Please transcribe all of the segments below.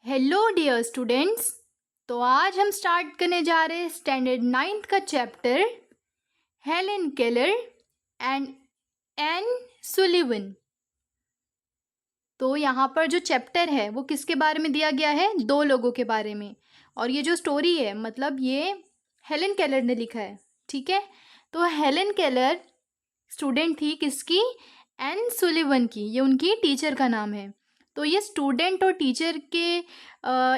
Hello dear students. तो आज हम स्टार्ट करने जा रहे हैं स्टैंडर्ड 9th का chapter Helen Keller and Anne Sullivan. तो यहाँ पर जो चैप्टर है वो किसके बारे में दिया गया है? दो लोगों के बारे में। और ये जो स्टोरी है मतलब ये हेलेन केलर ने लिखा है, ठीक है। तो हेलेन केलर स्टूडेंट थी किसकी? एन सुलिवन की। ये उनकी टीचर का नाम है। तो ये स्टूडेंट और टीचर के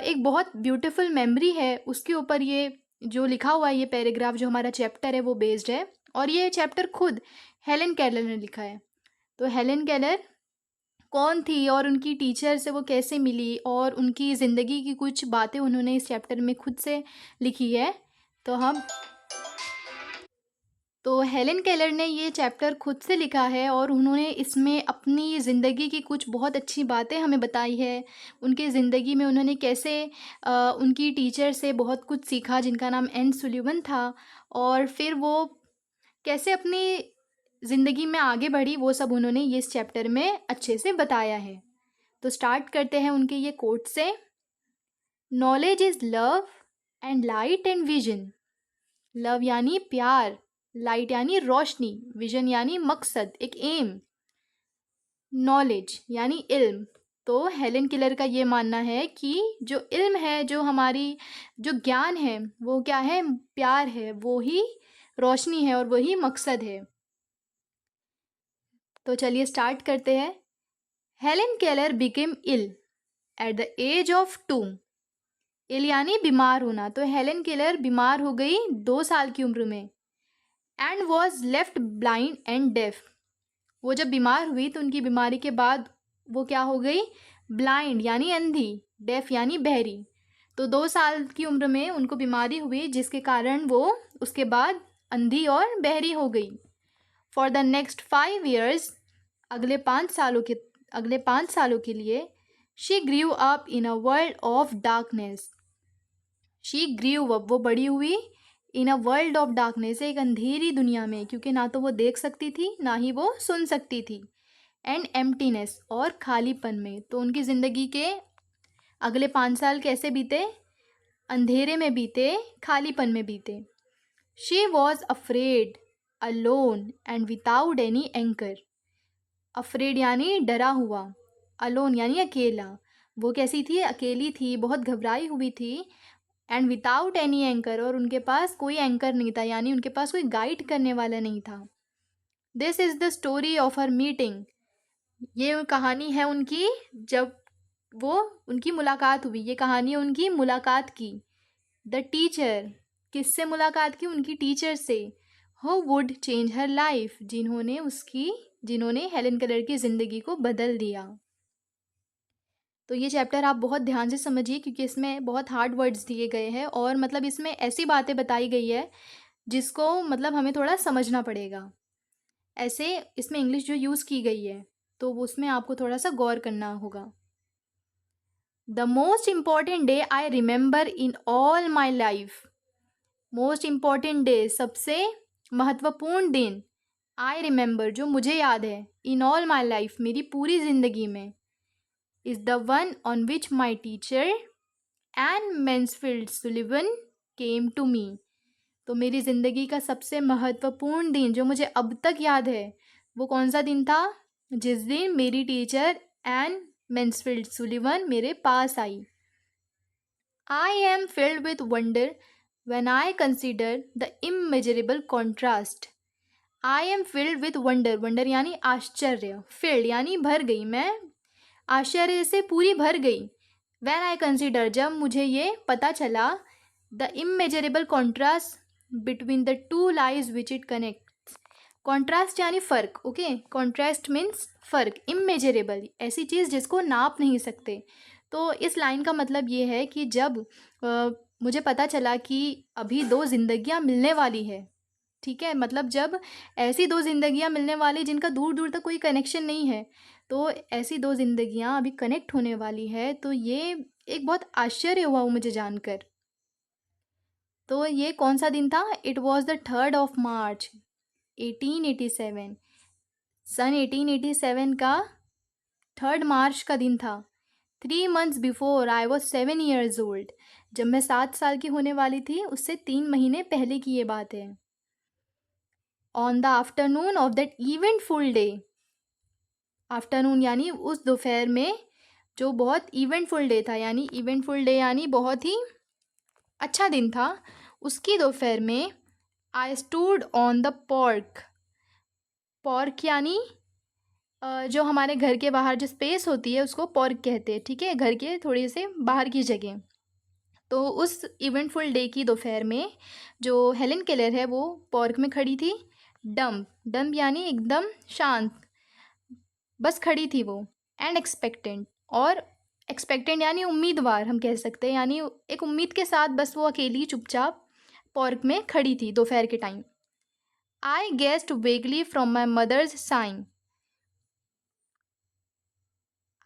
एक बहुत ब्यूटीफुल मेमोरी है, उसके ऊपर ये जो लिखा हुआ है, ये पैराग्राफ जो हमारा चैप्टर है वो बेस्ड है। और ये चैप्टर खुद हेलेन केलर ने लिखा है। तो हेलेन केलर कौन थी और उनकी टीचर से वो कैसे मिली और उनकी ज़िंदगी की कुछ बातें उन्होंने इस चैप्टर में खुद से लिखी है। तो हेलेन केलर ने ये चैप्टर खुद से लिखा है और उन्होंने इसमें अपनी ज़िंदगी की कुछ बहुत अच्छी बातें हमें बताई है। उनके ज़िंदगी में उन्होंने कैसे उनकी टीचर से बहुत कुछ सीखा जिनका नाम एन सुलिवन था, और फिर वो कैसे अपनी ज़िंदगी में आगे बढ़ी, वो सब उन्होंने ये इस चैप्टर में अच्छे से बताया है। तो स्टार्ट करते हैं उनके ये कोट से। Knowledge is love and light and vision. Love यानी प्यार, लाइट यानी रोशनी, विजन यानी मकसद, एक एम। नॉलेज यानी इल्म। तो हेलेन केलर का ये मानना है कि जो इल्म है, जो हमारी जो ज्ञान है, वो क्या है? प्यार है, वो ही रोशनी है और वही मकसद है। तो चलिए स्टार्ट करते हैं। Helen Keller became ill at the age of 2। Ill यानी बीमार होना। तो हेलेन केलर बीमार हो गई 2 साल की उम्र में। And was left blind and deaf. वो जब बीमार हुई तो उनकी बीमारी के बाद वो क्या हो गई? ब्लाइंड यानी अंधी, डेफ यानी बहरी। तो 2 साल की उम्र में उनको बीमारी हुई जिसके कारण वो उसके बाद अंधी और बहरी हो गई। फॉर द नेक्स्ट 5 years, अगले 5 सालों के लिए she grew up in a world of darkness. She grew up, वो बड़ी हुई, इन अ वर्ल्ड ऑफ डार्कनेस, एक अंधेरी दुनिया में, क्योंकि ना तो वो देख सकती थी ना ही वो सुन सकती थी। एंड एम्प्टीनेस, और खालीपन में। तो उनकी ज़िंदगी के अगले 5 साल कैसे बीते? अंधेरे में बीते, खालीपन में बीते। She was afraid, alone and without any anchor. Afraid यानी डरा हुआ, अलोन यानी अकेला। वो कैसी थी? अकेली थी, बहुत घबराई हुई थी। एंड विदाउट एनी एंकर, और उनके पास कोई एंकर नहीं था, यानी उनके पास कोई गाइड करने वाला नहीं था। This is the story of her meeting. ये कहानी है उनकी जब वो उनकी मुलाकात हुई। ये कहानी है उनकी मुलाकात की। द टीचर, किससे मुलाकात की? उनकी टीचर से। Who would change her life, जिन्होंने हेलेन केलर की ज़िंदगी को बदल दिया। तो ये चैप्टर आप बहुत ध्यान से समझिए क्योंकि इसमें बहुत हार्ड वर्ड्स दिए गए हैं और मतलब इसमें ऐसी बातें बताई गई है जिसको मतलब हमें थोड़ा समझना पड़ेगा। ऐसे इसमें इंग्लिश जो यूज़ की गई है तो उसमें आपको थोड़ा सा गौर करना होगा। The most important day I remember in all my life. Most important day, सबसे महत्वपूर्ण दिन। आई रिमेंबर, जो मुझे याद है। इन ऑल माई लाइफ, मेरी पूरी ज़िंदगी में। Is the one on which my teacher Anne Mansfield Sullivan came to me. तो मेरी ज़िंदगी का सबसे महत्वपूर्ण दिन जो मुझे अब तक याद है वो कौन सा दिन था? जिस दिन मेरी टीचर एन मैन्सफील्ड सुलिवन मेरे पास आई। I am filled with wonder when I consider the immeasurable contrast. I am filled with wonder. wonder यानी आश्चर्य, filled यानी भर गई, मैं आश्चर्य से पूरी भर गई। When I consider, जब मुझे ये पता चला, the immeasurable contrast between the two lives which it connects. Contrast यानी फ़र्क, ओके। कॉन्ट्रास्ट मीन्स फ़र्क, इमेजरेबल ऐसी चीज़ जिसको नाप नहीं सकते। तो इस लाइन का मतलब ये है कि जब मुझे पता चला कि अभी 2 ज़िंदगियाँ मिलने वाली है, ठीक है, मतलब जब ऐसी 2 ज़िंदगियाँ मिलने वाली जिनका दूर दूर तक कोई कनेक्शन नहीं है, तो ऐसी 2 ज़िंदगियाँ अभी कनेक्ट होने वाली है, तो ये एक बहुत आश्चर्य हुआ वो मुझे जानकर। तो ये कौन सा दिन था? It was the 3rd of March 1887। सन 1887 का 3rd मार्च का दिन था। 3 months before I was 7 years old. जब मैं 7 साल की होने वाली थी उससे 3 महीने पहले की ये बात है। On the afternoon of that eventful day, afternoon यानी उस दोपहर में जो बहुत इवेंटफुल डे था, यानी इवेंटफुल डे यानी बहुत ही अच्छा दिन था, उसकी दोपहर में I stood on the pork. Pork यानी जो हमारे घर के बाहर जो स्पेस होती है उसको पॉर्क कहते हैं, ठीक है, घर के थोड़े से बाहर की जगह। तो उस इवेंटफुल डे की दोपहर में जो हेलन केलर है वो पॉर्क में खड़ी थी, डम्ब, डम्ब यानी एकदम शांत, बस खड़ी थी वो, एंड एक्सपेक्टेंट, और एक्सपेक्टेंट यानी उम्मीदवार हम कह सकते हैं, यानी एक उम्मीद के साथ बस वो अकेली चुपचाप पार्क में खड़ी थी दोपहर के time. I guessed vaguely from my mother's sign,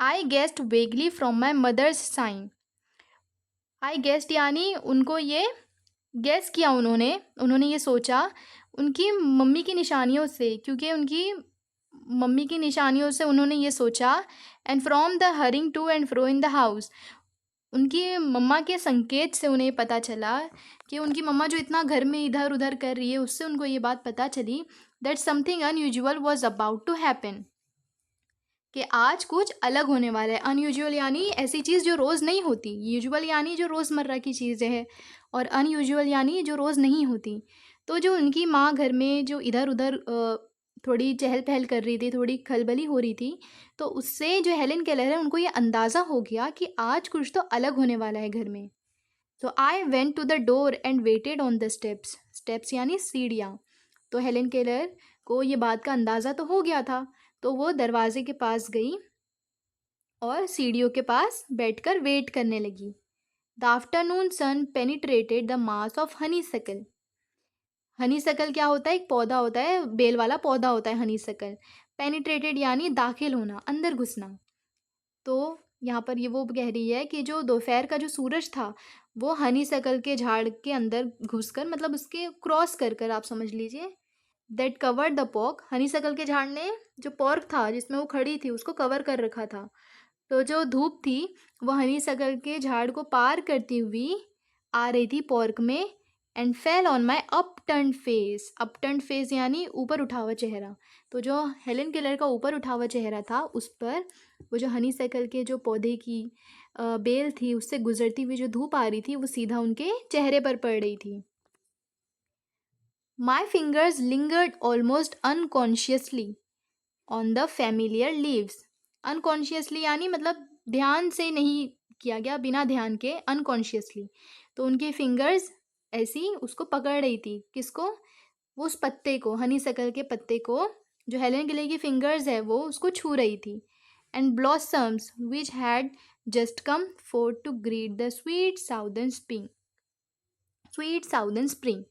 I guessed vaguely from my mother's sign. I guessed यानी उनको ये गेस किया, उन्होंने उन्होंने ये सोचा उनकी मम्मी की निशानियों से, क्योंकि उनकी मम्मी की निशानियों से उन्होंने ये सोचा, and from the hurrying to and fro in the house, उनकी मम्मा के संकेत से उन्हें पता चला कि उनकी मम्मा जो इतना घर में इधर उधर कर रही है उससे उनको ये बात पता चली that something unusual was about to happen, कि आज कुछ अलग होने वाला है। अनयूजुअल यानी ऐसी चीज़ जो रोज़ नहीं होती, यूजुअल यानी जो रोज़मर्रा की चीज़ें हैं, और अनयूजुअल यानी जो रोज़ नहीं होती। तो जो उनकी माँ घर में जो इधर उधर थोड़ी चहल पहल कर रही थी, थोड़ी खलबली हो रही थी, तो उससे जो हेलन केलर है उनको ये अंदाज़ा हो गया कि आज कुछ तो अलग होने वाला है घर में। तो I went to the door and waited on the steps, steps यानी सीढ़ियाँ। तो हेलन केलर को ये बात का अंदाज़ा तो हो गया था, तो वो दरवाजे के पास गई और सीढ़ियों के पास बैठकर वेट करने लगी। The afternoon sun penetrated the mass of honeysuckle. Honey सकल क्या होता है? एक पौधा होता है, बेल वाला पौधा होता है हनी सकल। पेनिट्रेटेड यानी दाखिल होना, अंदर घुसना। तो यहाँ पर ये वो कह रही है कि जो दोपहर का जो सूरज था वो हनी सकल के झाड़ के अंदर घुसकर, मतलब उसके क्रॉस कर कर आप समझ लीजिए, that covered the pork, Honey सकल के झाड़ ने जो पॉर्क था जिसमें वो खड़ी थी उसको कवर कर रखा था। तो जो धूप थी वो हनी सकल के झाड़ को पार करती हुई आ रही थी पॉर्क में, and fell on my upturn face, upturn face यानी ऊपर उठा हुआ चेहरा। तो जो हेलन केलर का ऊपर उठा हुआ चेहरा था उस पर वो जो हनी सकल के जो पौधे की बेल थी उससे गुजरती हुई जो धूप आ रही थी वो सीधा उनके चेहरे पर पड़ रही थी। My fingers lingered almost unconsciously on the familiar leaves. Unconsciously यानी मतलब ध्यान से नहीं किया गया, बिना ध्यान के, अनकॉन्शियसली। तो उनके फिंगर्स ऐसी उसको पकड़ रही थी, किसको? वो उस पत्ते को, हनी सकल के पत्ते को, जो हेलन केलर की फिंगर्स है वो उसको छू रही थी। And blossoms which had just come forth to greet the sweet southern spring, sweet southern spring.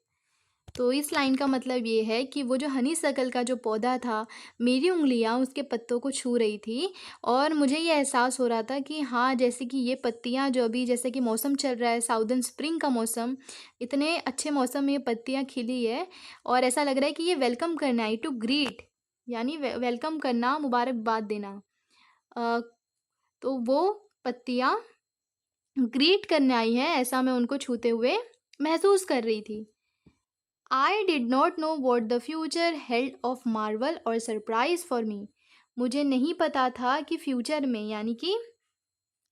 तो इस लाइन का मतलब ये है कि वो जो हनी सकल का जो पौधा था, मेरी उंगलियां उसके पत्तों को छू रही थी, और मुझे ये एहसास हो रहा था कि हाँ, जैसे कि ये पत्तियां जो अभी, जैसे कि मौसम चल रहा है साउदर्न स्प्रिंग का मौसम, इतने अच्छे मौसम में ये पत्तियां खिली है, और ऐसा लग रहा है कि ये वेलकम करना है, टू ग्रीट यानी वेलकम करना, मुबारकबाद देना। अ, तो वो पत्तियां ग्रीट करने आई हैं, ऐसा मैं उनको छूते हुए महसूस कर रही थी। I did not know what the future held of Marvel और सरप्राइज फॉर मी। मुझे नहीं पता था कि फ्यूचर में, यानी कि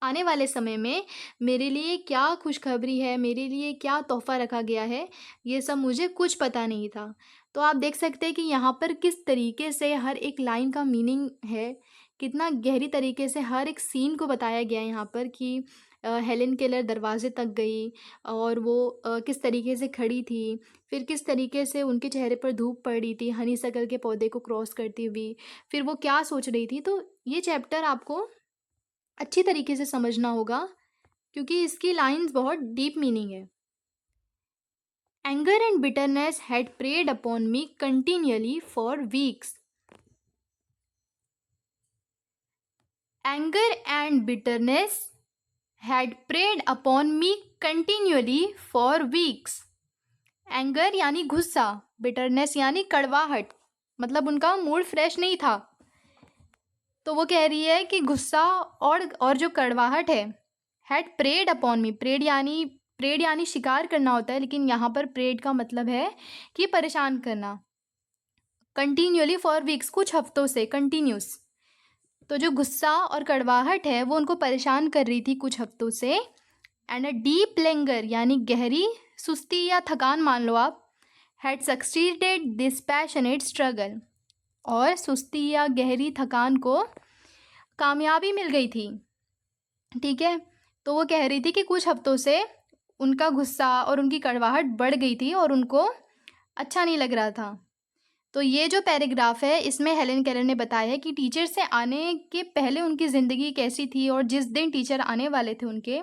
आने वाले समय में, मेरे लिए क्या खुशखबरी है, मेरे लिए क्या तोहफ़ा रखा गया है, ये सब मुझे कुछ पता नहीं था। तो आप देख सकते हैं कि यहाँ पर किस तरीके से हर एक लाइन का मीनिंग है, कितना गहरी तरीके से हर एक सीन को बताया गया है यहाँ पर, कि हेलेन केलर दरवाजे तक गई और वो किस तरीके से खड़ी थी, फिर किस तरीके से उनके चेहरे पर धूप पड़ रही थी हनी सकल के पौधे को क्रॉस करती हुई, फिर वो क्या सोच रही थी। तो ये चैप्टर आपको अच्छी तरीके से समझना होगा, क्योंकि इसकी लाइंस बहुत डीप मीनिंग है। Anger and bitterness had preyed upon me continually for weeks. Anger and bitterness had preyed upon me continually for weeks. Anger यानी गुस्सा, बिटरनेस यानी कड़वाहट, मतलब उनका मूड फ्रेश नहीं था। तो वो कह रही है कि गुस्सा और जो कड़वाहट है, had preyed upon me. Preyed यानी शिकार करना होता है, लेकिन यहाँ पर प्रेड का मतलब है कि परेशान करना। कंटिन्यूअली फॉर वीक्स, कुछ हफ्तों से, कंटिन्यूस। तो जो गुस्सा और कड़वाहट है वो उनको परेशान कर रही थी कुछ हफ्तों से। एंड अ डीप लेंगर यानी गहरी सुस्ती या थकान मान लो आप, had succeeded this passionate struggle. और सुस्ती या गहरी थकान को कामयाबी मिल गई थी। ठीक है, तो वो कह रही थी कि कुछ हफ्तों से उनका गुस्सा और उनकी कड़वाहट बढ़ गई थी और उनको अच्छा नहीं लग रहा था। तो ये जो पैराग्राफ है इसमें हेलेन केलर ने बताया है कि टीचर से आने के पहले उनकी ज़िंदगी कैसी थी और जिस दिन टीचर आने वाले थे उनके,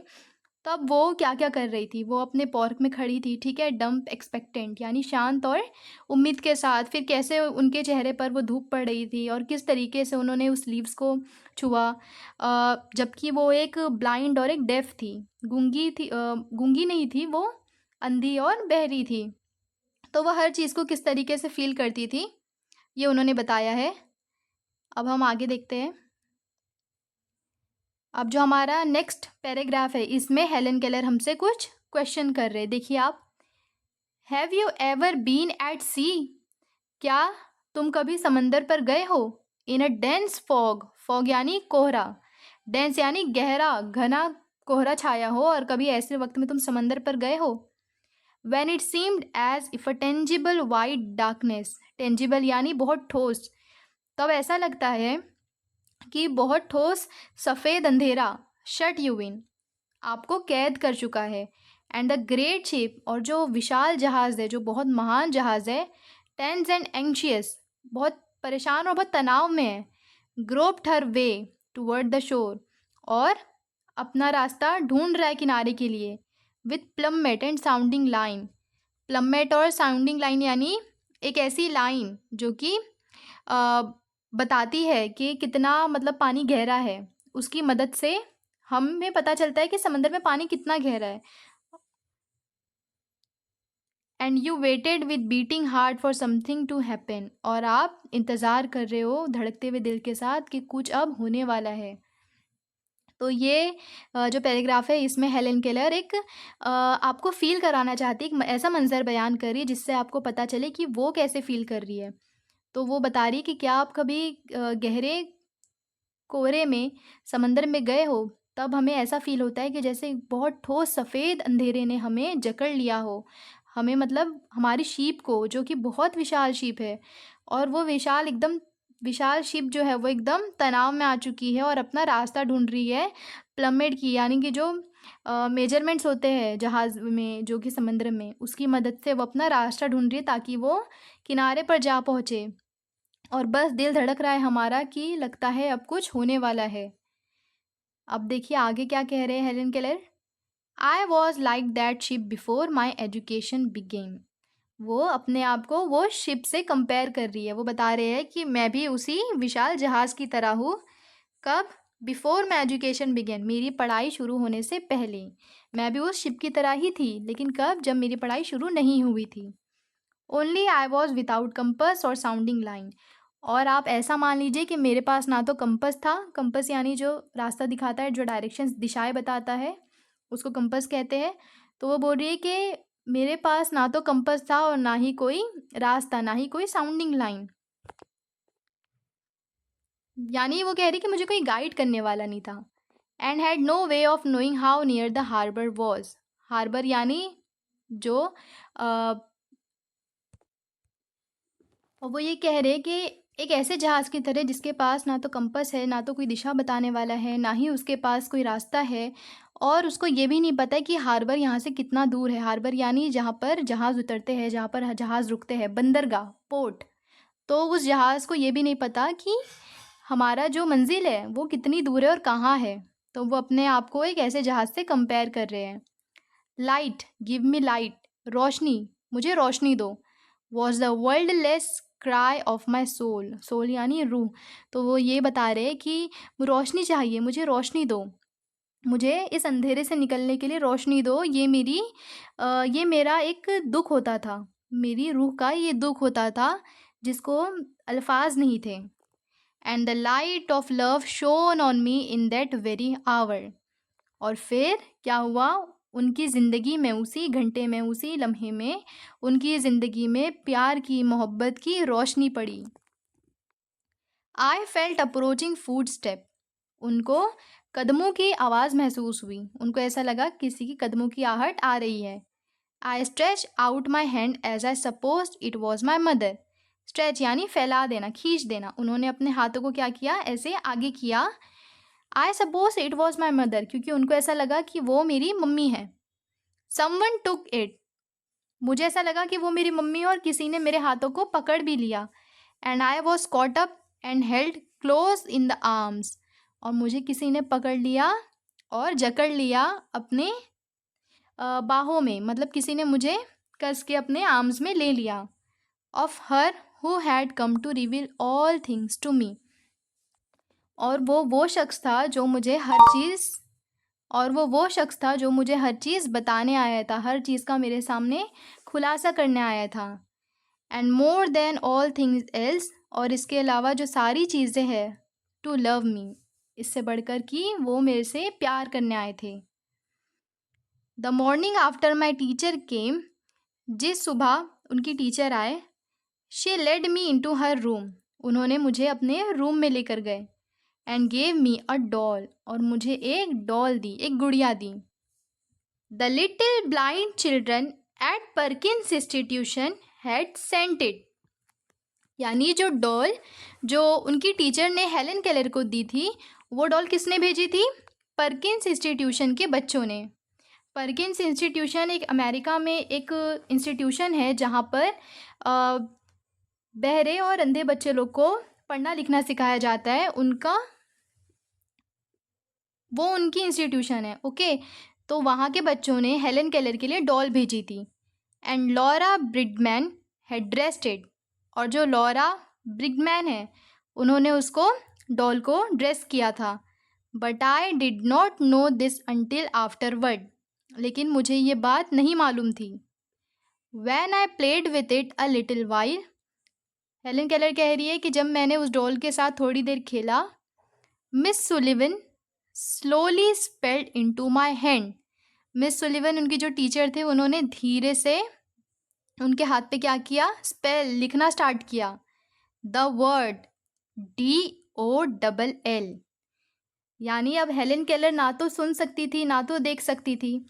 तब वो क्या क्या कर रही थी। वो अपने पार्क में खड़ी थी, ठीक है, डम्प एक्सपेक्टेंट यानी शांत और उम्मीद के साथ। फिर कैसे उनके चेहरे पर वो धूप पड़ रही थी और किस तरीके से उन्होंने उस लीव्स को छुआ, जबकि वो एक ब्लाइंड और एक डेफ थी, गूंगी थी, गूंगी नहीं थी वो, अंधी और बहरी थी। तो वो हर चीज़ को किस तरीके से फील करती थी ये उन्होंने बताया है। अब हम आगे देखते हैं। अब जो हमारा नेक्स्ट पैराग्राफ है इसमें हेलेन केलर हमसे कुछ क्वेश्चन कर रहे हैं। देखिए आप, have you ever been at sea, क्या तुम कभी समंदर पर गए हो? In a dense fog, fog यानी कोहरा, डेंस यानी गहरा घना कोहरा छाया हो, और कभी ऐसे वक्त में तुम समंदर पर गए हो? When it seemed as if a tangible white darkness, tangible यानी बहुत ठोस, तब ऐसा लगता है कि बहुत ठोस सफ़ेद अंधेरा, शट यू इन, आपको कैद कर चुका है। एंड द ग्रेट शिप, और जो विशाल जहाज़ है, जो बहुत महान जहाज़ है, टेंस एंड एंशियस, बहुत परेशान और बहुत तनाव में है, grouped her way toward the shore, और अपना रास्ता ढूंढ रहा है किनारे के लिए, विथ प्लम्मेट एंड साउंडिंग लाइन। प्लम्मेट और साउंडिंग लाइन यानी एक ऐसी लाइन जो कि बताती है कि कितना मतलब पानी गहरा है, उसकी मदद से हमें पता चलता है कि समंदर में पानी कितना गहरा है। And you waited with beating heart for something to happen, और आप इंतज़ार कर रहे हो धड़कते हुए दिल के साथ कि कुछ अब होने वाला है। तो ये जो पैराग्राफ है इसमें हेलेन केलर एक आपको फ़ील कराना चाहती है, एक ऐसा मंज़र बयान कर रही है जिससे आपको पता चले कि वो कैसे फ़ील कर रही है। तो वो बता रही है कि क्या आप कभी गहरे कोहरे में समंदर में गए हो? तब हमें ऐसा फ़ील होता है कि जैसे बहुत ठोस सफ़ेद अंधेरे ने हमें जकड़ लिया हो। हमें मतलब हमारी शीप को, जो कि बहुत विशाल शीप है, और वो विशाल शिप जो है वो एकदम तनाव में आ चुकी है और अपना रास्ता ढूंढ रही है प्लमेट की, यानी कि जो मेजरमेंट्स होते हैं जहाज़ में जो कि समुद्र में, उसकी मदद से वो अपना रास्ता ढूंढ रही है ताकि वो किनारे पर जा पहुँचे। और बस दिल धड़क रहा है हमारा कि लगता है अब कुछ होने वाला है। अब देखिए आगे क्या कह रहे हैं Helen Keller. I was like that ship before my education began. वो अपने आप को वो शिप से कंपेयर कर रही है। वो बता रहे हैं कि मैं भी उसी विशाल जहाज़ की तरह हूँ। कब? बिफोर माई एजुकेशन बिगेन, मेरी पढ़ाई शुरू होने से पहले मैं भी उस शिप की तरह ही थी। लेकिन कब? जब मेरी पढ़ाई शुरू नहीं हुई थी। Only I was without compass और साउंडिंग लाइन। और आप ऐसा मान लीजिए कि मेरे पास ना तो कंपस था, कंपस यानी जो रास्ता दिखाता है, जो डायरेक्शंस दिशाएं बताता है, उसको कंपस कहते हैं। तो वो बोल रही है कि मेरे पास ना तो कंपस था और ना ही कोई रास्ता, ना ही कोई साउंडिंग लाइन, यानी वो कह रही कि मुझे कोई गाइड करने वाला नहीं था। And had no way of knowing how near the harbour was. Harbour यानी जो और वो ये कह रहे कि एक ऐसे जहाज़ की तरह जिसके पास ना तो कंपस है, ना तो कोई दिशा बताने वाला है, ना ही उसके पास कोई रास्ता है, और उसको ये भी नहीं पता है कि हार्बर यहाँ से कितना दूर है। हार्बर यानी जहाँ पर जहाज़ उतरते हैं, जहाँ पर जहाज़ रुकते हैं, बंदरगाह, पोर्ट। तो उस जहाज़ को ये भी नहीं पता कि हमारा जो मंजिल है वो कितनी दूर है और कहाँ है। तो वो अपने आप को एक ऐसे जहाज़ से कंपेयर कर रहे हैं। लाइट, गिव मी लाइट, रोशनी, मुझे रोशनी दो, was the wordless cry of my soul. Soul यानी रूह। तो वो ये बता रहे हैं कि रोशनी चाहिए, मुझे रोशनी दो, मुझे इस अंधेरे से निकलने के लिए रोशनी दो। ये मेरा एक दुख होता था, मेरी रूह का ये दुख होता था जिसको अल्फाज नहीं थे। And the light of love shone on me in that very hour. और फिर क्या हुआ, उनकी ज़िंदगी में, उसी घंटे में, उसी लम्हे में उनकी ज़िंदगी में प्यार की, मोहब्बत की रोशनी पड़ी। I felt approaching food step. उनको कदमों की आवाज़ महसूस हुई, उनको ऐसा लगा किसी की कदमों की आहट आ रही है। I stretch out my hand as I suppose it was my mother. Stretch यानी फैला देना, खींच देना। उन्होंने अपने हाथों को क्या किया, ऐसे आगे किया। आई suppose it was my mother, क्योंकि उनको ऐसा लगा कि वो मेरी मम्मी है। Someone took it. मुझे ऐसा लगा कि वो मेरी मम्मी है और किसी ने मेरे हाथों को पकड़ भी लिया। And I was caught up and held close in the arms. और मुझे किसी ने पकड़ लिया और जकड़ लिया अपने बाहों में, मतलब किसी ने मुझे कस के अपने आर्म्स में ले लिया। Of her who had come to reveal all things to me. और वो शख्स था जो मुझे हर चीज़ बताने आया था, हर चीज़ का मेरे सामने खुलासा करने आया था। And more than all things else, और इसके अलावा जो सारी चीज़ें हैं, टू लव मी, इससे बढ़कर कि वो मेरे से प्यार करने आए थे। The morning after my teacher came, जिस सुबह उनकी टीचर आए, she led me into her room, उन्होंने मुझे अपने रूम में लेकर गए। And gave me a doll, और मुझे एक डॉल दी, एक गुड़िया दी। The little blind children at Perkins Institution had sent it. यानी जो डॉल जो उनकी टीचर ने हेलन केलर को दी थी, वो डॉल किसने भेजी थी? परकिंस इंस्टीट्यूशन के बच्चों ने। परकिंस इंस्टीट्यूशन एक अमेरिका में एक इंस्टीट्यूशन है जहाँ पर बहरे और अंधे बच्चे लोग को पढ़ना लिखना सिखाया जाता है। वो उनकी इंस्टीट्यूशन है, ओके। तो वहाँ के बच्चों ने हेलन केलर के लिए डॉल भेजी थी। And Laura Bridgman had dressed it, और जो लॉरा ब्रिगमैन है उन्होंने उसको, डॉल को ड्रेस किया था। But I did not know this until afterward, लेकिन मुझे ये बात नहीं मालूम थी। When I played with it a little while, Helen Keller कह रही है कि जब मैंने उस डॉल के साथ थोड़ी देर खेला, miss Sullivan slowly spelled into my hand. Miss Sullivan उनकी जो टीचर थे, उन्होंने धीरे से उनके हाथ पे क्या किया, स्पेल लिखना स्टार्ट किया, द वर्ड DOLL। यानी अब हेलन केलर ना तो सुन सकती थी ना तो देख सकती थी,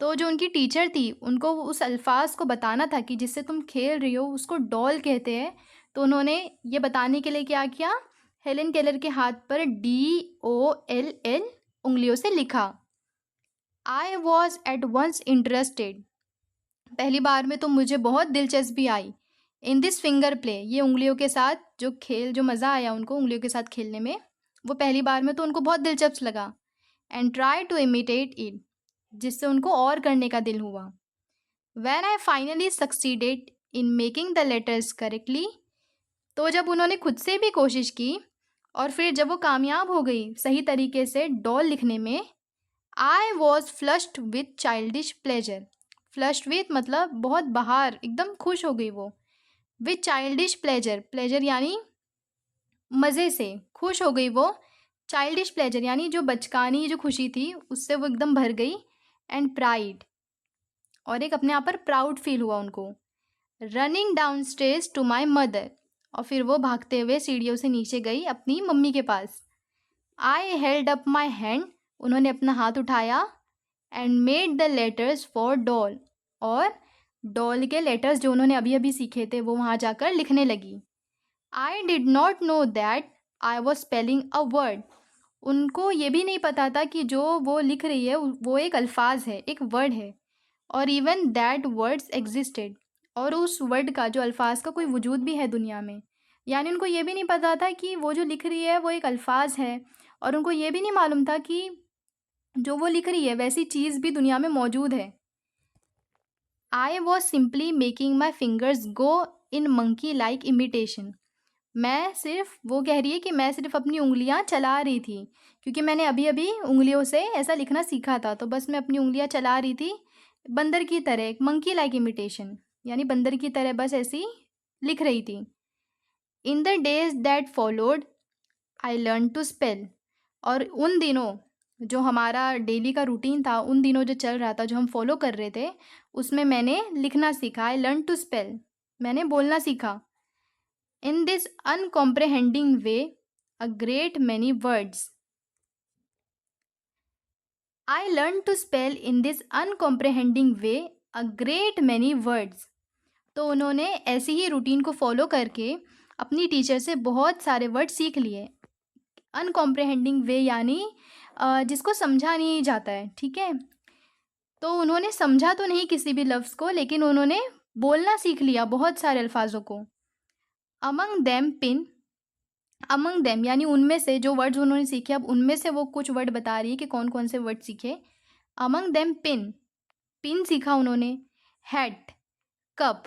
तो जो उनकी टीचर थी उनको उस अल्फाज को बताना था कि जिससे तुम खेल रही हो उसको डॉल कहते हैं। तो उन्होंने ये बताने के लिए क्या किया, हेलन केलर के हाथ पर DOLL उंगलियों से लिखा। I was at once interested, पहली बार में तो मुझे बहुत दिलचस्पी आई। इन दिस फिंगर प्ले, ये उंगलियों के साथ जो मज़ा आया उनको उंगलियों के साथ खेलने में, वो पहली बार में तो उनको बहुत दिलचस्प लगा। And try to imitate it, जिससे उनको और करने का दिल हुआ। When I finally succeeded in making the letters correctly, तो जब उन्होंने खुद से भी कोशिश की और फिर जब वो कामयाब हो गई सही तरीके से डॉल लिखने में, I was flushed with childish pleasure. Flushed with मतलब बहुत बाहर, एकदम खुश हो गई वो। विथ चाइल्डिश प्लेजर, प्लेजर यानी मज़े से, खुश हो गई वो। चाइल्डिश प्लेजर यानी जो बचकानी जो खुशी थी उससे वो एकदम भर गई। एंड प्राइड, और एक अपने आप पर प्राउड फील हुआ उनको। Running down stage to my mother, और फिर वो भागते हुए सीढ़ियों से नीचे गई अपनी मम्मी के पास। I held up my hand, उन्होंने अपना हाथ उठाया। And made the letters for doll, और डॉल के लेटर्स जो उन्होंने अभी अभी सीखे थे वो वहाँ जाकर लिखने लगी। I did not know that I was spelling a word, उनको ये भी नहीं पता था कि जो वो लिख रही है वो एक अल्फाज है, एक वर्ड है। और इवन दैट वर्ड्स एग्जिस्टेड, और उस वर्ड का, जो अल्फाज का कोई वजूद भी है दुनिया में। यानी उनको ये भी नहीं पता था कि वो जो लिख रही है वो एक अल्फाज है, और उनको ये भी नहीं मालूम था कि जो वो लिख रही है वैसी चीज़ भी दुनिया में मौजूद है। I was simply making my fingers go in monkey like imitation, मैं सिर्फ, वो कह रही है कि मैं सिर्फ अपनी उंगलियां चला रही थी, क्योंकि मैंने अभी अभी उंगलियों से ऐसा लिखना सीखा था, तो बस मैं अपनी उंगलियां चला रही थी बंदर की तरह, मंकी लाइक इमिटेशन, यानी बंदर की तरह बस ऐसी लिख रही थी। In the days that followed, I learn to spell. और उन दिनों जो हमारा डेली का रूटीन था, उन दिनों जो चल रहा था, जो हम फॉलो कर रहे थे, उसमें मैंने लिखना सीखा। आई लर्न टू स्पेल, मैंने बोलना सीखा। In this uncomprehending way a great many words. I learn to spell in this uncomprehending way a great many words. तो उन्होंने ऐसे ही रूटीन को फॉलो करके अपनी टीचर से बहुत सारे वर्ड सीख लिए। अनकॉम्प्रहेंडिंग वे यानी जिसको समझा नहीं जाता है, ठीक है। तो उन्होंने समझा तो नहीं किसी भी लफ्ज़ को, लेकिन उन्होंने बोलना सीख लिया बहुत सारे अल्फाजों को। Among them pin, among them यानी उनमें से जो वर्ड्स उन्होंने सीखे, अब उनमें से वो कुछ वर्ड बता रही है कि कौन कौन से वर्ड सीखे। अमंग देम पिन, पिन सीखा उन्होंने। Hat, cup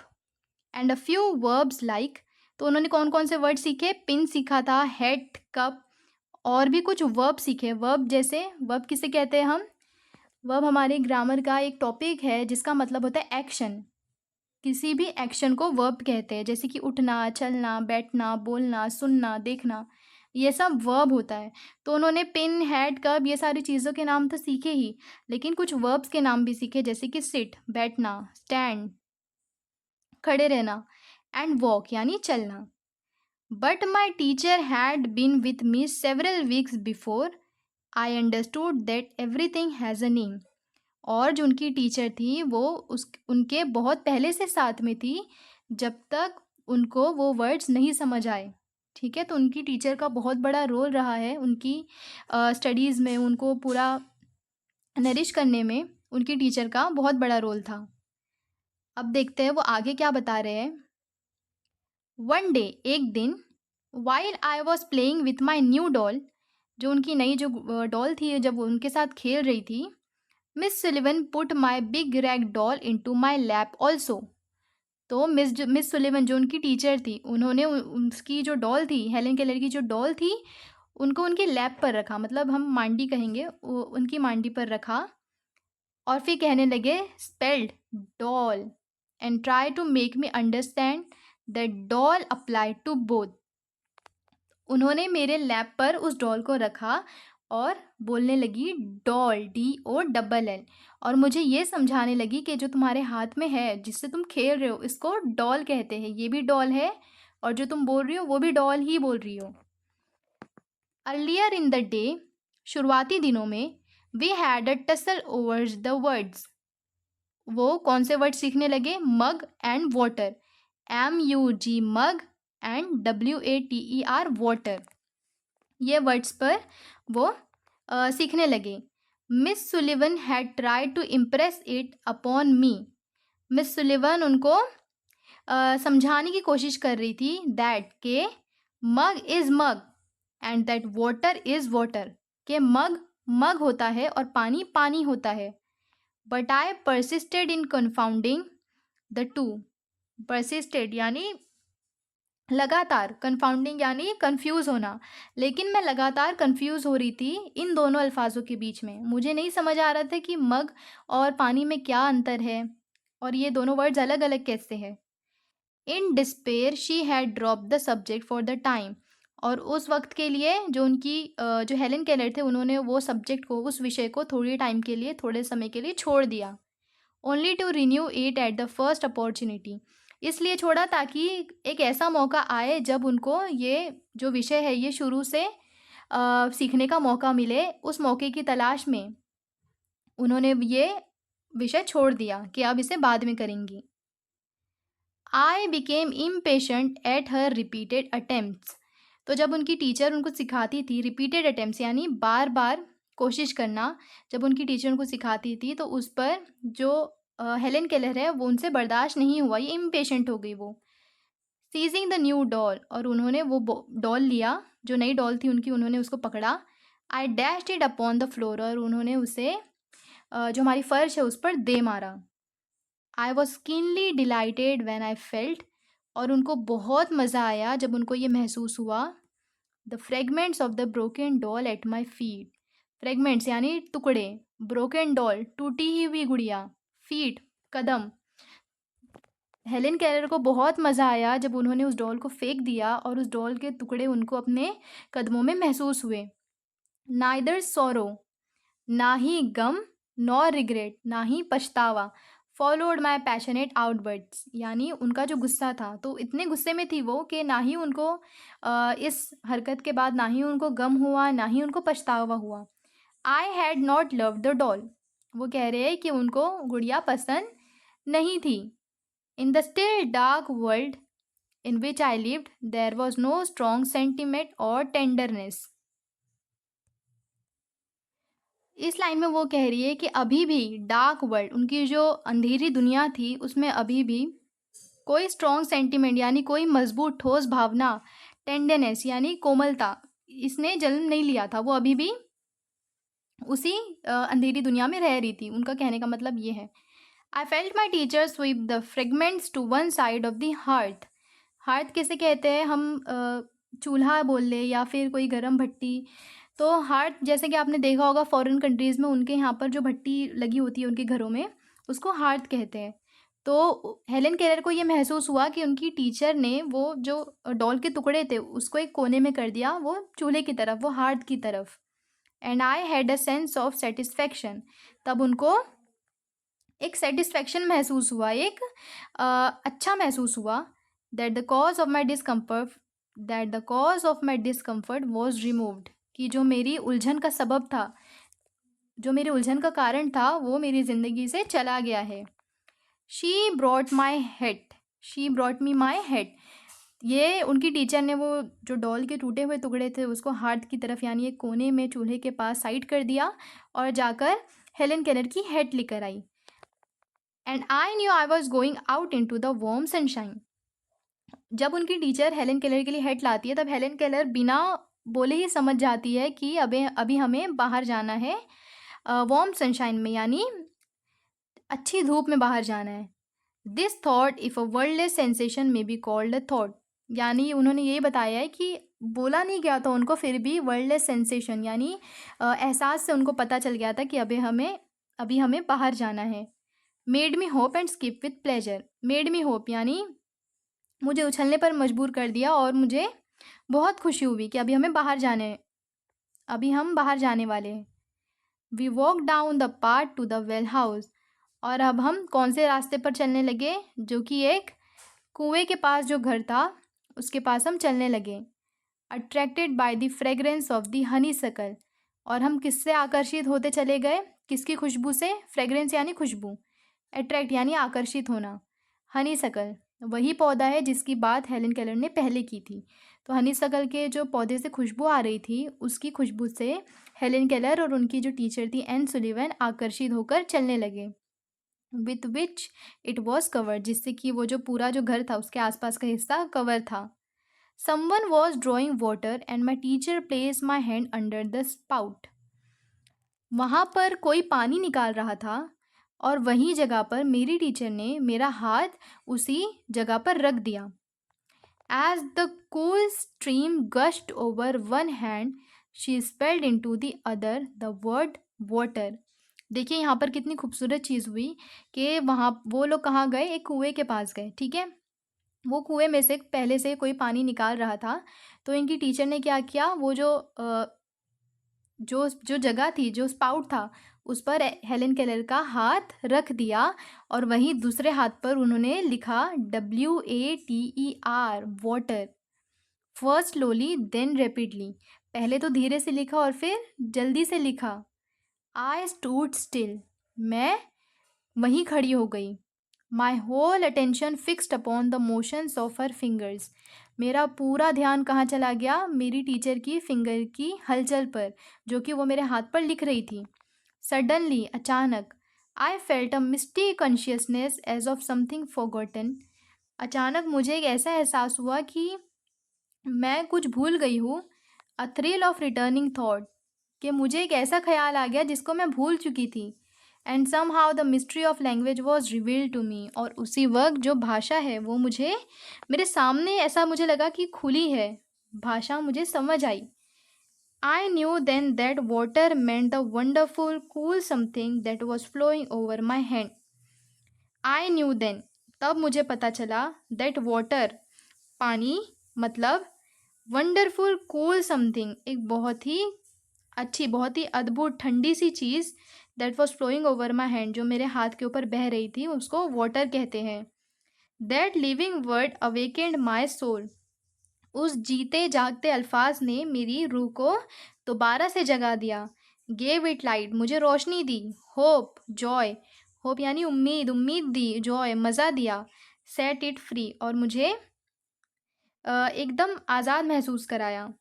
and a few verbs like. तो उन्होंने कौन कौन से वर्ड सीखे? पिन सीखा था, हैट, कप, और भी कुछ वर्ब सीखे। वर्ब जैसे, वर्ब किसे कहते हैं हम? वर्ब हमारे ग्रामर का एक टॉपिक है जिसका मतलब होता है एक्शन। किसी भी एक्शन को वर्ब कहते हैं, जैसे कि उठना, चलना, बैठना, बोलना, सुनना, देखना, ये सब वर्ब होता है। तो उन्होंने पिन, हैड, कब, ये सारी चीज़ों के नाम तो सीखे ही, लेकिन कुछ वर्ब्स के नाम भी सीखे, जैसे कि सिट, बैठना, स्टैंड, खड़े रहना, एंड वॉक यानी चलना। But my teacher had been with me several weeks before I understood that everything has a name. और जो उनकी टीचर थी वो उनके बहुत पहले से साथ में थी, जब तक उनको वो वर्ड्स नहीं समझ आए, ठीक है। तो उनकी टीचर का बहुत बड़ा रोल रहा है उनकी स्टडीज़ में, उनको पूरा नरिश करने में उनकी टीचर का बहुत बड़ा रोल था। अब देखते हैं वो आगे क्या बता रहे हैं। वन डे, एक दिन, while I was playing with my new doll, जो उनकी नई जो डॉल थी, जब वो उनके साथ खेल रही थी, miss Sullivan put my big rag doll into my lap also. तो मिस सुलिवन जो उनकी टीचर थी, उन्होंने उसकी जो डॉल थी, हेलन केलर की जो डॉल थी, उनको उनकी लैप पर रखा, मतलब हम मांडी कहेंगे, उनकी मांडी पर रखा। और फिर कहने लगे, spelled doll and try to make me understand that doll apply to both. उन्होंने मेरे लैप पर उस डॉल को रखा और बोलने लगी डॉल, DOLL, और मुझे ये समझाने लगी कि जो तुम्हारे हाथ में है, जिससे तुम खेल रहे हो, इसको डॉल कहते हैं, ये भी डॉल है, और जो तुम बोल रही हो वो भी डॉल ही बोल रही हो। अर्लियर इन द डे, शुरुआती दिनों में, we had a tussle over the words. वो कौन से वर्ड सीखने लगे? Mug and water, MUG mug and WATER water, ये वर्ड्स पर वो सीखने लगे। Miss Sullivan had try to impress it upon me. Miss Sullivan उनको समझाने की कोशिश कर रही थी दैट के mug is mug and that water is water, के मग मग होता है और पानी पानी होता है। But I persisted in confounding the two. Persisted यानी लगातार, कन्फाउंडिंग यानी कंफ्यूज होना, लेकिन मैं लगातार कंफ्यूज हो रही थी इन दोनों अल्फाजों के बीच में। मुझे नहीं समझ आ रहा था कि मग और पानी में क्या अंतर है, और ये दोनों वर्ड्स अलग अलग कैसे हैं। इन despair she had drop the subject for the time. और उस वक्त के लिए जो उनकी जो हेलन केलर थे, उन्होंने वो सब्जेक्ट को, उस विषय को थोड़ी टाइम के लिए, थोड़े समय के लिए छोड़ दिया। Only to renew it at the first opportunity, इसलिए छोड़ा ताकि एक ऐसा मौका आए जब उनको ये जो विषय है ये शुरू से सीखने का मौका मिले। उस मौके की तलाश में उन्होंने ये विषय छोड़ दिया कि अब इसे बाद में करेंगी। I became impatient at her repeated attempts. तो जब उनकी टीचर उनको सिखाती थी, रिपीटेड अटेम्प्ट्स यानी बार बार कोशिश करना, जब उनकी टीचर उनको सिखाती थी तो उस पर जो हेलन केलर है वो उनसे बर्दाश्त नहीं हुआ, ये इम्पेशेंट हो गई वो। सीजिंग द न्यू डॉल, और उन्होंने वो डॉल लिया, जो नई डॉल थी उनकी, उन्होंने उसको पकड़ा। I dashed it upon the floor, और उन्होंने उसे जो हमारी फर्श है उस पर दे मारा। I was keenly dilated when I felt, और उनको बहुत मज़ा आया जब उनको ये महसूस हुआ। The fragments of the broken doll at my feet, fragments यानी टुकड़े, ब्रोकन डॉल टूटी ही हुई गुड़िया, फीट कदम, हेलेन केलर को बहुत मज़ा आया जब उन्होंने उस डॉल को फेंक दिया और उस डॉल के टुकड़े उनको अपने कदमों में महसूस हुए। नाइदर सॉरो, ना ही गम, नॉर रिग्रेट, ना ही पछतावा, फॉलोड माई पैशनेट आउटबर्ड्स, यानी उनका जो गुस्सा था, तो इतने गुस्से में थी वो कि ना ही उनको इस हरकत के बाद ना ही उनको गम हुआ, ना ही उनको पछतावा हुआ। I had not love the doll, वो कह रहे हैं कि उनको गुड़िया पसंद नहीं थी। In the still dark world in which I lived, there was no strong sentiment or tenderness. इस लाइन में वो कह रही है कि अभी भी डार्क वर्ल्ड, उनकी जो अंधेरी दुनिया थी, उसमें अभी भी कोई स्ट्रॉन्ग सेंटिमेंट यानी कोई मजबूत ठोस भावना, टेंडरनेस यानी कोमलता, इसने जन्म नहीं लिया था। वो अभी भी उसी अंधेरी दुनिया में रह रही थी। उनका कहने का मतलब ये है। I felt my teacher sweep the fragments to one side of the hearth. Hearth कैसे कहते हैं हम, चूल्हा बोल ले या फिर कोई गरम भट्टी। तो हार्थ जैसे कि आपने देखा होगा फॉरेन कंट्रीज़ में उनके यहाँ पर जो भट्टी लगी होती है उनके घरों में, उसको हार्थ कहते हैं। तो हेलेन केलर को ये महसूस हुआ कि उनकी टीचर ने वो जो डॉल के टुकड़े थे उसको एक कोने में कर दिया, वो चूल्हे की तरफ, वो हार्थ की तरफ। And I had a sense of satisfaction, तब उनको एक सेटिस्फैक्शन महसूस हुआ, एक अच्छा महसूस हुआ। That the cause of my discomfort, that the cause of my discomfort was removed, कि जो मेरी उलझन का सबब था, जो मेरी उलझन का कारण था, वो मेरी ज़िंदगी से चला गया है। She brought my head, she brought me my head, ये उनकी टीचर ने वो जो डॉल के टूटे हुए टुकड़े थे उसको हार्ट की तरफ यानी एक कोने में चूल्हे के पास साइड कर दिया और जाकर हेलेन केलर की हेड लेकर आई। And I knew I was going out into the warm sunshine. जब उनकी टीचर हेलेन केलर के लिए हेड लाती है तब हेलेन केलर बिना बोले ही समझ जाती है कि अबे अभी हमें बाहर जाना है, वार्म सनशाइन में, यानी अच्छी धूप में बाहर जाना है। This thought if a wordless sensation may be called a thought, यानी उन्होंने ये बताया है कि बोला नहीं गया था उनको, फिर भी वर्ल्डलेस सेंसेशन यानी एहसास से उनको पता चल गया था कि अभी हमें बाहर जाना है। Made me hope and skip with pleasure, made me hope यानी मुझे उछलने पर मजबूर कर दिया और मुझे बहुत खुशी हुई कि अभी हम बाहर जाने वाले हैं। We walk down the path to the well house, और अब हम कौन से रास्ते पर चलने लगे, जो कि एक कुएं के पास जो घर था उसके पास हम चलने लगे। Attracted by the fragrance of the honey सकल, और हम किससे आकर्षित होते चले गए, किसकी खुशबू से, फ्रेगरेंस यानी खुशबू, अट्रैक्ट यानी आकर्षित होना। हनी सकल वही पौधा है जिसकी बात हेलेन केलर ने पहले की थी। तो हनी सकल के जो पौधे से खुशबू आ रही थी उसकी खुशबू से हेलेन केलर और उनकी जो टीचर थी एन सुलिवन आकर्षित होकर चलने लगे। With which it was covered, जिससे कि वो जो पूरा जो घर था उसके आसपास का हिस्सा कवर था। Someone was drawing water and my teacher place my hand under the spout, वहाँ पर कोई पानी निकाल रहा था और वही जगह पर मेरी टीचर ने मेरा हाथ उसी जगह पर रख दिया। As the cool stream gushed over one hand she spelled into the other the word water. देखिए यहाँ पर कितनी खूबसूरत चीज़ हुई कि वहाँ वो लोग कहाँ गए, एक कुएं के पास गए, ठीक है। वो कुएं में से पहले से कोई पानी निकाल रहा था, तो इनकी टीचर ने क्या किया, वो जो जगह थी, जो स्पाउट था, उस पर हेलेन केलर का हाथ रख दिया और वहीं दूसरे हाथ पर उन्होंने लिखा WATER water. First slowly then rapidly, पहले तो धीरे से लिखा और फिर जल्दी से लिखा। आई स्टूड स्टिल, मैं वहीं खड़ी हो गई। My whole attention fixed upon the motions of her fingers, मेरा पूरा ध्यान कहाँ चला गया, मेरी टीचर की फिंगर की हलचल पर, जो कि वो मेरे हाथ पर लिख रही थी। सडनली, अचानक, I felt a misty consciousness as of something forgotten, अचानक मुझे एक ऐसा एहसास हुआ कि मैं कुछ भूल गई हूँ। अ थ्रिल ऑफ रिटर्निंग थॉट, कि मुझे एक ऐसा ख्याल आ गया जिसको मैं भूल चुकी थी। And somehow the mystery of language was revealed to me, और उसी वक्त जो भाषा है वो मुझे मेरे सामने, ऐसा मुझे लगा कि खुली है भाषा, मुझे समझ आई। I knew then that water meant the wonderful cool something that was flowing over my hand. I knew then, तब मुझे पता चला दैट वाटर, पानी, मतलब वंडरफुल कूल समथिंग, एक बहुत ही अच्छी, बहुत ही अद्भुत ठंडी सी चीज़, that was flowing over my hand, जो मेरे हाथ के ऊपर बह रही थी, उसको वाटर कहते हैं। That living word awakened my soul, उस जीते जागते अल्फाज ने मेरी रूह को दोबारा से जगा दिया। गेव इट लाइट, मुझे रोशनी दी। होप, जॉय, होप यानी उम्मीद, उम्मीद दी। जॉय, मज़ा दिया। सेट इट फ्री, और मुझे एकदम आज़ाद महसूस कराया।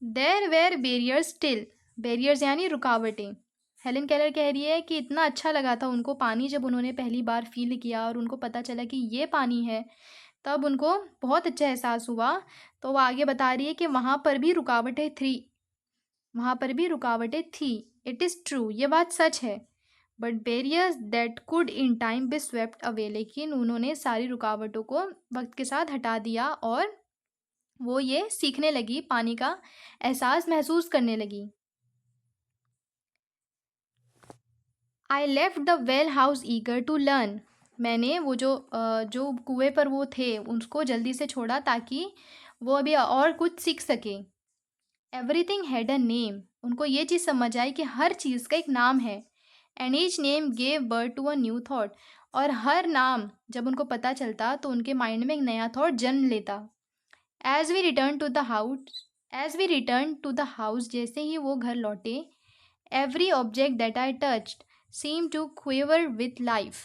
There were barriers still, barriers यानी रुकावटें। हेलन केलर कह रही है कि इतना अच्छा लगा था उनको पानी, जब उन्होंने पहली बार फील किया और उनको पता चला कि ये पानी है, तब उनको बहुत अच्छा एहसास हुआ। तो वो आगे बता रही है कि वहाँ पर भी रुकावटें थी, वहाँ पर भी रुकावटें थी। इट इज़ ट्रू, ये बात सच है। But barriers that could in time be swept away, लेकिन उन्होंने सारी रुकावटों को वक्त के साथ हटा दिया और वो ये सीखने लगी, पानी का एहसास महसूस करने लगी। I left the well house eager to learn, मैंने वो जो कुएं पर वो थे उसको जल्दी से छोड़ा ताकि वो अभी और कुछ सीख सके। एवरीथिंग हैड अ नेम, उनको ये चीज़ समझ आई कि हर चीज़ का एक नाम है। And each name gave birth to a new thought, और हर नाम जब उनको पता चलता तो उनके माइंड में एक नया थॉट जन्म लेता। As we return to the house, as we return to the house, जैसे ही वो घर लौटे, every object that I touched seem to quiver with life,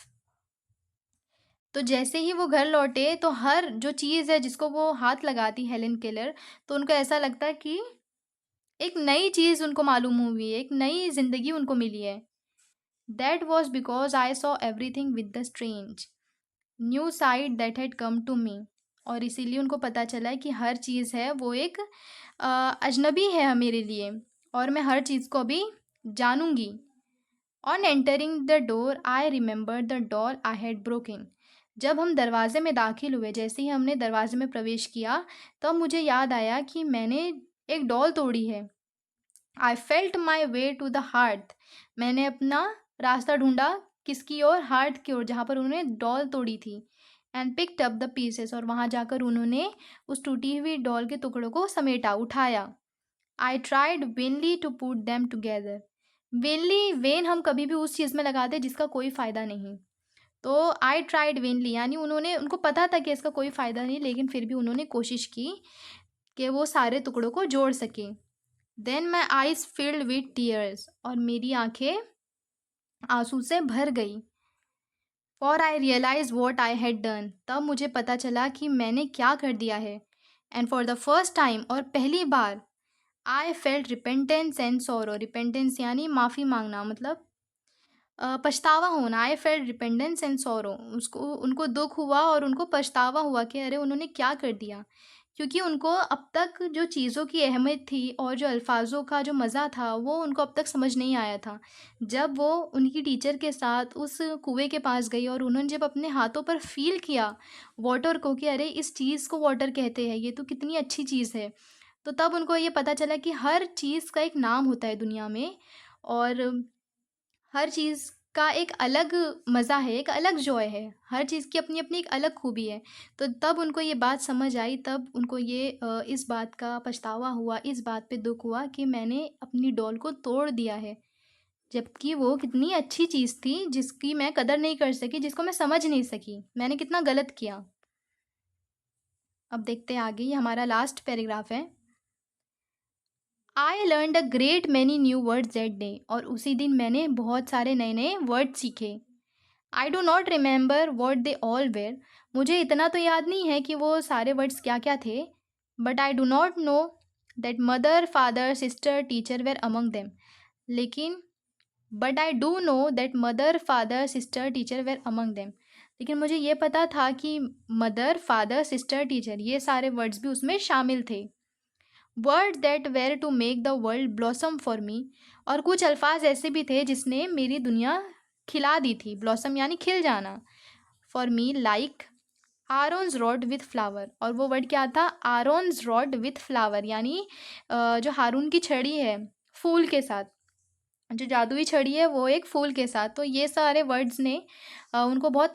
तो जैसे ही वो घर लौटे तो हर जो चीज़ है जिसको वो हाथ लगाती हेलन केलर, तो उनको ऐसा लगता है कि एक नई चीज़ उनको मालूम हुई है, एक नई ज़िंदगी उनको मिली है। That was because I saw everything with the strange new sight that had come to me, और इसीलिए उनको पता चला है कि हर चीज़ है वो एक अजनबी है मेरे लिए, और मैं हर चीज़ को अभी जानूंगी। On entering the door I remember the doll I had broken, जब हम दरवाजे में दाखिल हुए, जैसे ही हमने दरवाजे में प्रवेश किया, तब मुझे याद आया कि मैंने एक डॉल तोड़ी है। I felt my way to the hearth, मैंने अपना रास्ता ढूंढा किसकी ओर, हार्थ की ओर, जहाँ पर उन्होंने डॉल तोड़ी थी। And picked up the pieces, और वहाँ जाकर उन्होंने उस टूटी हुई डॉल के टुकड़ों को समेटा, उठाया। I tried vainly to put them together, vainly, vain हम कभी भी उस चीज़ में लगाते जिसका कोई फ़ायदा नहीं, तो आई ट्राइड वेनली यानी उन्होंने, उनको पता था कि इसका कोई फ़ायदा नहीं, लेकिन फिर भी उन्होंने कोशिश की कि वो सारे टुकड़ों को जोड़ सके। Then my eyes filled with tears, और मेरी आंखें आंसू से भर गई। For I realize what I had done, तब मुझे पता चला कि मैंने क्या कर दिया है। And for the first time, और पहली बार, I felt repentance and sorrow, repentance यानी माफ़ी मांगना, मतलब पछतावा होना। आई फेल्ट रिपेंडेंस एंड सोरो, उसको, उनको दुख हुआ और उनको पछतावा हुआ कि अरे उन्होंने क्या कर दिया, क्योंकि उनको अब तक जो चीज़ों की अहमियत थी और जो अल्फाजों का जो मज़ा था वो उनको अब तक समझ नहीं आया था। जब वो उनकी टीचर के साथ उस कुएं के पास गई और उन्होंने जब अपने हाथों पर फील किया वाटर को कि अरे इस चीज़ को वाटर कहते हैं, ये तो कितनी अच्छी चीज़ है, तो तब उनको ये पता चला कि हर चीज़ का एक नाम होता है दुनिया में, और हर चीज़ का एक अलग मज़ा है, एक अलग जॉय है, हर चीज़ की अपनी अपनी एक अलग खूबी है। तो तब उनको ये बात समझ आई, तब उनको ये इस बात का पछतावा हुआ, इस बात पे दुख हुआ कि मैंने अपनी डॉल को तोड़ दिया है, जबकि वो कितनी अच्छी चीज़ थी जिसकी मैं कदर नहीं कर सकी, जिसको मैं समझ नहीं सकी, मैंने कितना गलत किया। अब देखते हैं आगे, ये हमारा लास्ट पैराग्राफ है। I learn a great many new words that day, और उसी दिन मैंने बहुत सारे नए नए वर्ड सीखे। I do not remember what they all were, मुझे इतना तो याद नहीं है कि वो सारे वर्ड्स क्या क्या थे। But I do not know that mother, father, sister, teacher were among them, लेकिन but I do know that mother, father, sister, teacher were among them, लेकिन मुझे ये पता था कि मदर, फादर, सिस्टर, टीचर, ये सारे वर्ड्स भी उसमें शामिल थे। Word that were to make the world blossom for me, और कुछ अल्फाज ऐसे भी थे जिसने मेरी दुनिया खिला दी थी, ब्लॉसम यानी खिल जाना, for me, like Aaron's rod with flower, और वो वर्ड क्या था, आरोन्स रॉड विथ फ्लावर, यानी जो हारून की छड़ी है फूल के साथ, जो जादुई छड़ी है वो एक फूल के साथ, तो ये सारे वर्ड्स ने उनको बहुत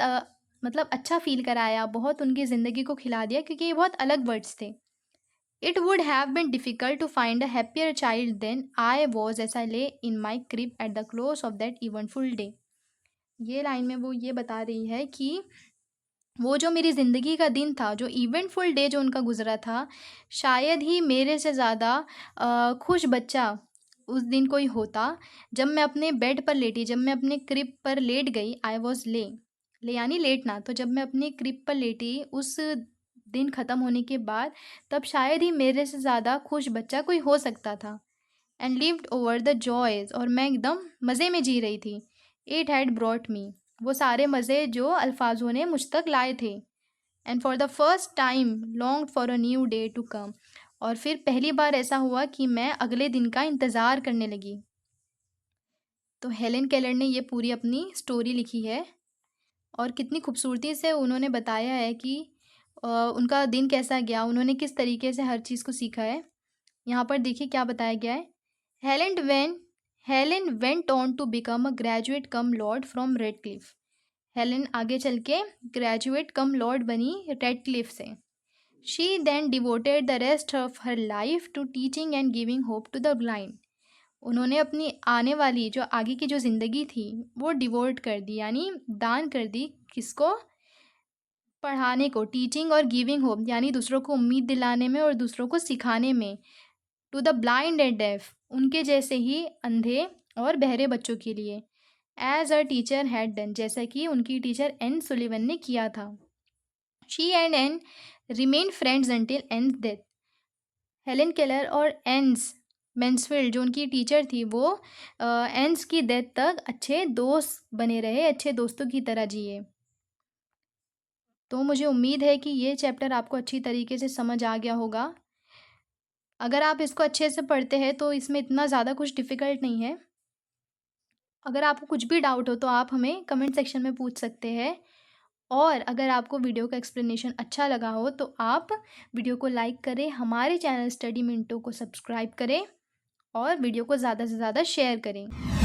मतलब अच्छा फ़ील कराया, बहुत उनकी ज़िंदगी को खिला दिया, क्योंकि ये बहुत अलग वर्ड्स थे। It would have been difficult to find a happier child than I was as I lay in my crib at the close of that eventful day. ये लाइन में वो ये बता रही है कि वो जो मेरी ज़िंदगी का दिन था, जो इवेंटफुल डे जो उनका गुज़रा था, शायद ही मेरे से ज़्यादा खुश बच्चा उस दिन कोई होता। जब मैं अपने बेड पर लेटी, जब मैं अपने क्रिब पर लेट गई, आई वॉज़ ले यानी लेटना, तो जब मैं अपने क्रिब पर लेटी उस दिन ख़त्म होने के बाद, तब शायद ही मेरे से ज़्यादा खुश बच्चा कोई हो सकता था। And lived over the joys, और मैं एकदम मज़े में जी रही थी। इट हैड ब्रॉट मी, वो सारे मज़े जो अल्फाजों ने मुझ तक लाए थे। And for the first time longed for a new day to come, और फिर पहली बार ऐसा हुआ कि मैं अगले दिन का इंतज़ार करने लगी। तो हेलेन केलर ने ये पूरी अपनी स्टोरी लिखी है, और कितनी खूबसूरती से उन्होंने बताया है कि उनका दिन कैसा गया, उन्होंने किस तरीके से हर चीज़ को सीखा है। यहाँ पर देखिए क्या बताया गया है। Helen when Helen went on to become a graduate cum laude from Radcliffe. Helen आगे चल के ग्रेजुएट कम लॉर्ड बनी रेडक्लिफ से। She then devoted the rest of her life to teaching and giving hope to the blind. उन्होंने अपनी आने वाली जो आगे की जो ज़िंदगी थी वो डिवोट कर दी, यानी दान कर दी। किसको? पढ़ाने को। टीचिंग और गिविंग होप यानी दूसरों को उम्मीद दिलाने में और दूसरों को सिखाने में। To the blind and deaf, उनके जैसे ही अंधे और बहरे बच्चों के लिए। As a teacher had done, जैसा कि उनकी टीचर एन सुलिवन ने किया था। She and Anne remain friends until Anne's death. Helen Keller और एन्स मैंसफील्ड जो उनकी टीचर थी, वो एन्स की डेथ तक अच्छे दोस्त बने रहे, अच्छे दोस्तों की तरह जिए। तो मुझे उम्मीद है कि ये चैप्टर आपको अच्छी तरीके से समझ आ गया होगा। अगर आप इसको अच्छे से पढ़ते हैं तो इसमें इतना ज़्यादा कुछ डिफ़िकल्ट नहीं है। अगर आपको कुछ भी डाउट हो तो आप हमें कमेंट सेक्शन में पूछ सकते हैं। और अगर आपको वीडियो का एक्सप्लेनेशन अच्छा लगा हो तो आप वीडियो को लाइक करें, हमारे चैनल स्टडी मिनटों को सब्सक्राइब करें, और वीडियो को ज़्यादा से ज़्यादा शेयर करें।